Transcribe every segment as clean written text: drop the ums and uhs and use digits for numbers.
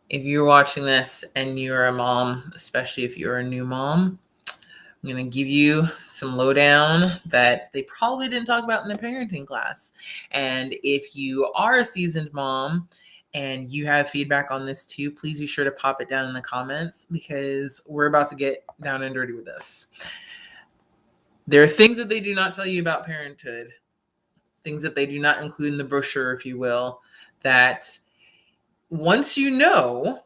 If you're watching this and you're a mom, especially if you're a new mom, I'm going to give you some lowdown that they probably didn't talk about in the parenting class. And if you are a seasoned mom and you have feedback on this too, please be sure to pop it down in the comments because we're about to get down and dirty with this. There are things that they do not tell you about parenthood, things that they do not include in the brochure, if you will, that once you know,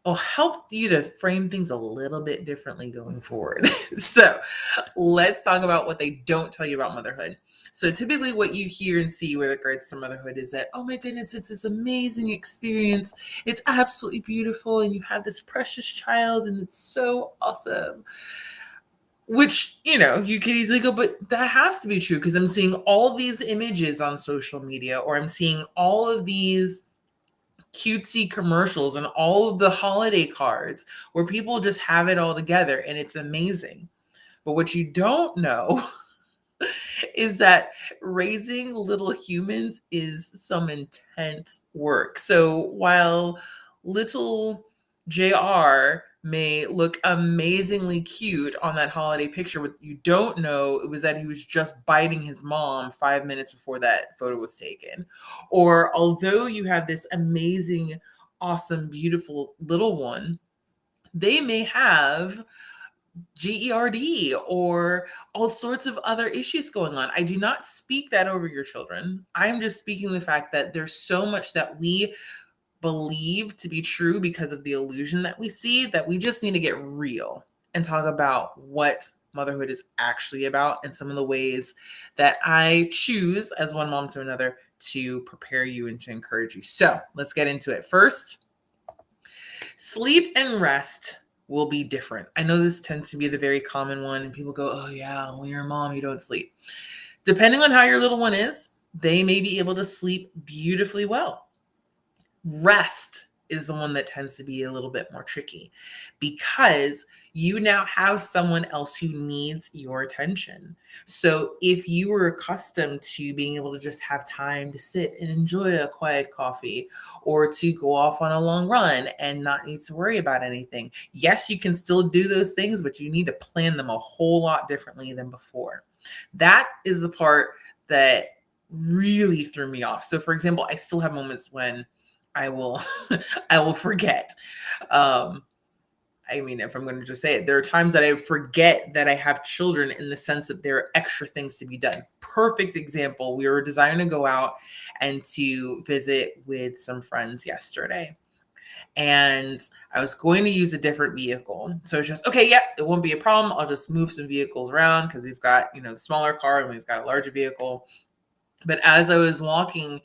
will help you to frame things a little bit differently going forward. So let's talk about what they don't tell you about motherhood. So typically what you hear and see with regards to motherhood is that, oh my goodness, it's this amazing experience. It's absolutely beautiful. And you have this precious child and it's so awesome. Which, you could easily go, but that has to be true because I'm seeing all these images on social media, or I'm seeing all of these cutesy commercials and all of the holiday cards where people just have it all together and it's amazing. But what you don't know is that raising little humans is some intense work. So while little JR may look amazingly cute on that holiday picture, what you don't know it was that he was just biting his mom 5 minutes before that photo was taken. Or although you have this amazing, awesome, beautiful little one, they may have GERD or all sorts of other issues going on. I do not speak that over your children. I'm just speaking the fact that there's so much that we believe to be true because of the illusion that we see that we just need to get real and talk about what motherhood is actually about and some of the ways that I choose as one mom to another to prepare you and to encourage you. So let's get into it. First, sleep and rest will be different. I know this tends to be the very common one, and people go, oh yeah, when you're a mom, you don't sleep. Depending on how your little one is, they may be able to sleep beautifully well. Rest is the one that tends to be a little bit more tricky because you now have someone else who needs your attention. So if you were accustomed to being able to just have time to sit and enjoy a quiet coffee or to go off on a long run and not need to worry about anything, yes, you can still do those things, but you need to plan them a whole lot differently than before. That is the part that really threw me off. So for example, I still have moments when I will I will forget. If I'm going to just say it, there are times that I forget that I have children in the sense that there are extra things to be done. Perfect example. We were deciding to go out and to visit with some friends yesterday. And I was going to use a different vehicle. So it's just, okay, yeah, it won't be a problem. I'll just move some vehicles around because we've got, the smaller car and we've got a larger vehicle. But as I was walking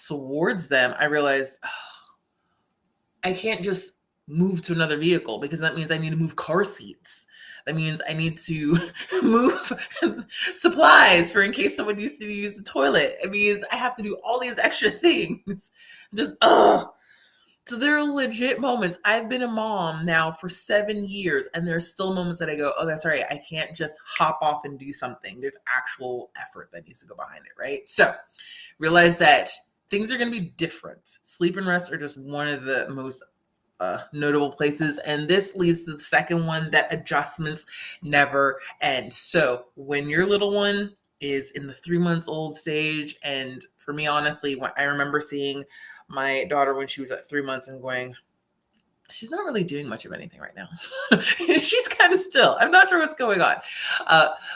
towards them, I realized, I can't just move to another vehicle because that means I need to move car seats. That means I need to move supplies for in case someone needs to use the toilet. It means I have to do all these extra things. Just, So there are legit moments. I've been a mom now for 7 years, and there's still moments that I go, oh, that's right. I can't just hop off and do something. There's actual effort that needs to go behind it, right? So realize that things are going to be different. Sleep and rest are just one of the most notable places. And this leads to the second one, that adjustments never end. So when your little one is in the 3 months old stage, and for me, honestly, when I remember seeing my daughter when she was at 3 months and going, she's not really doing much of anything right now. She's kind of still. I'm not sure what's going on.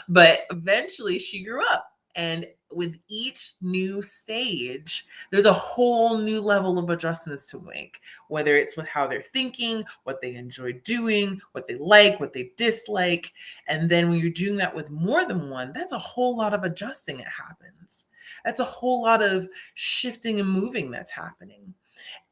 But eventually she grew up. And with each new stage, there's a whole new level of adjustments to make, whether it's with how they're thinking, what they enjoy doing, what they like, what they dislike. And then when you're doing that with more than one, that's a whole lot of adjusting that happens. That's a whole lot of shifting and moving that's happening.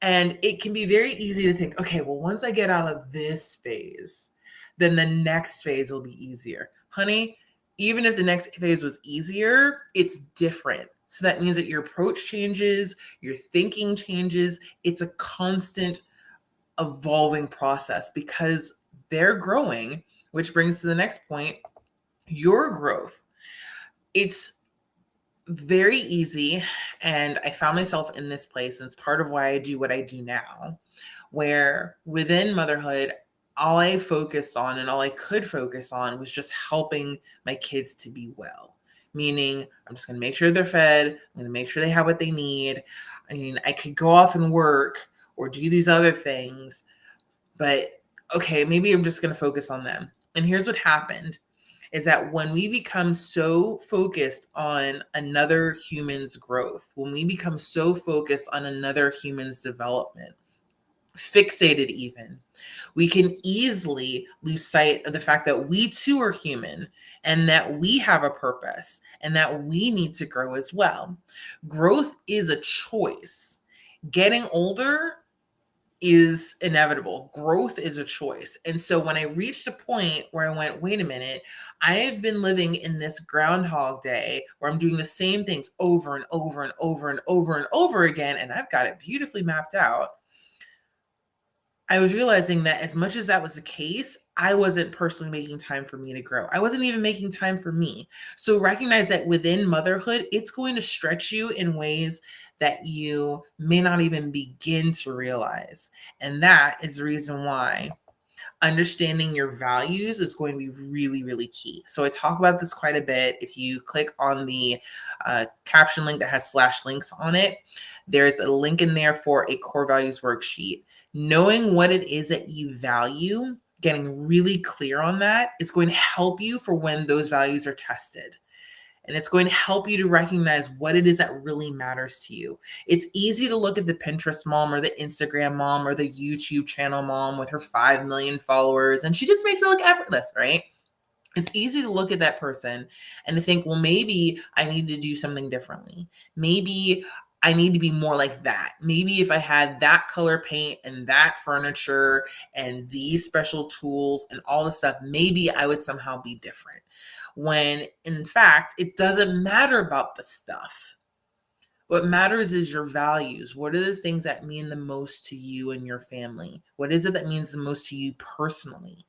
And it can be very easy to think, okay, well, once I get out of this phase, then the next phase will be easier. Honey, even if the next phase was easier, it's different. So that means that your approach changes, your thinking changes. It's a constant evolving process because they're growing, which brings to the next point, your growth. It's very easy. And I found myself in this place, and it's part of why I do what I do now, where within motherhood, all I focused on and all I could focus on was just helping my kids to be well. Meaning, I'm just going to make sure they're fed. I'm going to make sure they have what they need. I mean, I could go off and work or do these other things, but okay, maybe I'm just going to focus on them. And here's what happened is that when we become so focused on another human's growth, when we become so focused on another human's development, fixated even, we can easily lose sight of the fact that we too are human and that we have a purpose and that we need to grow as well. Growth is a choice. Getting older is inevitable. Growth is a choice. And so when I reached a point where I went, wait a minute, I have been living in this Groundhog Day where I'm doing the same things over and over and over and over and over again, and I've got it beautifully mapped out. I was realizing that as much as that was the case, I wasn't personally making time for me to grow. I wasn't even making time for me. So recognize that within motherhood, it's going to stretch you in ways that you may not even begin to realize. And that is the reason why understanding your values is going to be really, really key. So I talk about this quite a bit. If you click on the caption link that has /links on it, there's a link in there for a core values worksheet. Knowing what it is that you value, getting really clear on that is going to help you for when those values are tested. And it's going to help you to recognize what it is that really matters to you. It's easy to look at the Pinterest mom or the Instagram mom or the YouTube channel mom with her 5 million followers, and she just makes it look effortless, right? It's easy to look at that person and to think, well, maybe I need to do something differently. Maybe I need to be more like that. Maybe if I had that color paint and that furniture and these special tools and all this stuff, maybe I would somehow be different. When in fact, it doesn't matter about the stuff. What matters is your values. What are the things that mean the most to you and your family? What is it that means the most to you personally?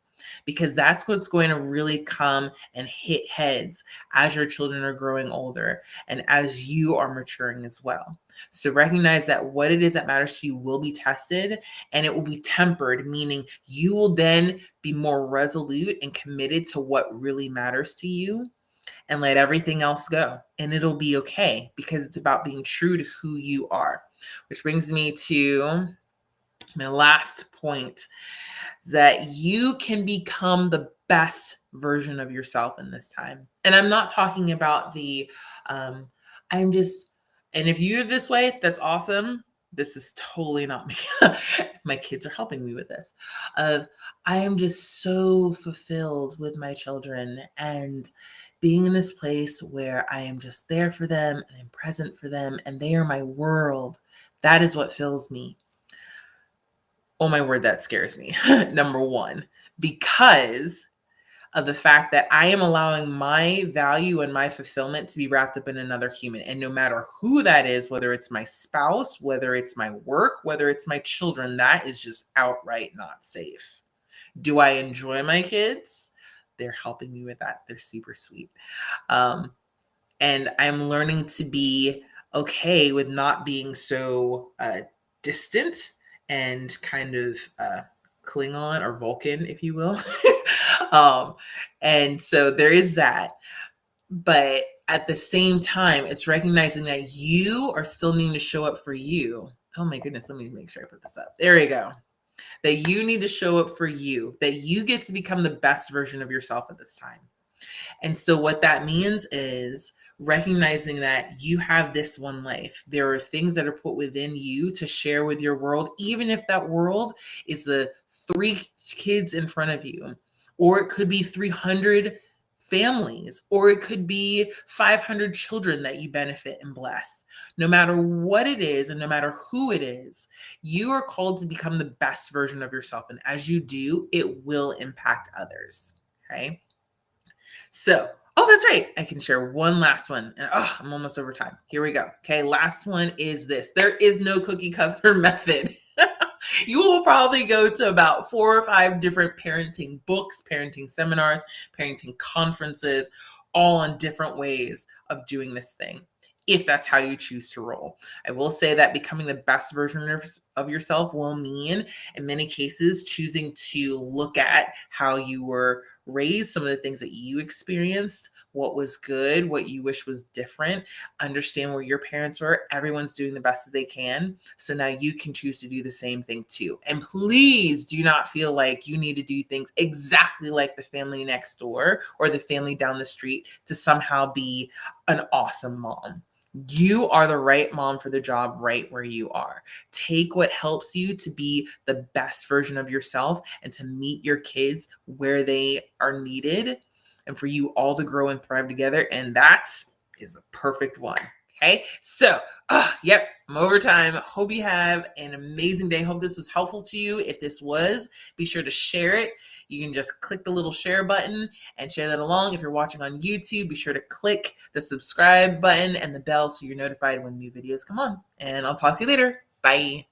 Because that's what's going to really come and hit heads as your children are growing older and as you are maturing as well. So recognize that what it is that matters to you will be tested and it will be tempered, meaning you will then be more resolute and committed to what really matters to you and let everything else go. And it'll be okay because it's about being true to who you are. Which brings me to my last point, that you can become the best version of yourself in this time. And I'm not talking about the, I'm just, and if you're this way, that's awesome. This is totally not me. My kids are helping me with this. I am just so fulfilled with my children and being in this place where I am just there for them and I'm present for them and they are my world. That is what fills me. Oh my word, that scares me. Number one, because of the fact that I am allowing my value and my fulfillment to be wrapped up in another human. And no matter who that is, whether it's my spouse, whether it's my work, whether it's my children, that is just outright not safe. Do I enjoy my kids? They're helping me with that. They're super sweet. And I'm learning to be okay with not being so distant and kind of Klingon or Vulcan, if you will. And so there is that. But at the same time, it's recognizing that you are still needing to show up for you. Oh my goodness, let me make sure I put this up. There we go. That you need to show up for you, that you get to become the best version of yourself at this time. And so what that means is recognizing that you have this one life. There are things that are put within you to share with your world, even if that world is the 3 kids in front of you, or it could be 300 families, or it could be 500 children that you benefit and bless. No matter what it is, and no matter who it is, you are called to become the best version of yourself. And as you do, it will impact others. Okay. So, oh, that's right. I can share one last one. Oh, I'm almost over time. Here we go. Okay. Last one is this. There is no cookie cutter method. You will probably go to about 4 or 5 different parenting books, parenting seminars, parenting conferences, all on different ways of doing this thing. if that's how you choose to roll. I will say that becoming the best version of yourself will mean, in many cases, choosing to look at how you were raised, some of the things that you experienced, what was good, what you wish was different, understand where your parents were. Everyone's doing the best that they can. So now you can choose to do the same thing too. And please do not feel like you need to do things exactly like the family next door or the family down the street to somehow be an awesome mom. You are the right mom for the job right where you are. Take what helps you to be the best version of yourself and to meet your kids where they are needed and for you all to grow and thrive together. And that is the perfect one. Okay. So, yep, I'm over time. Hope you have an amazing day. Hope this was helpful to you. If this was, be sure to share it. You can just click the little share button and share that along. If you're watching on YouTube, be sure to click the subscribe button and the bell so you're notified when new videos come on. And I'll talk to you later. Bye.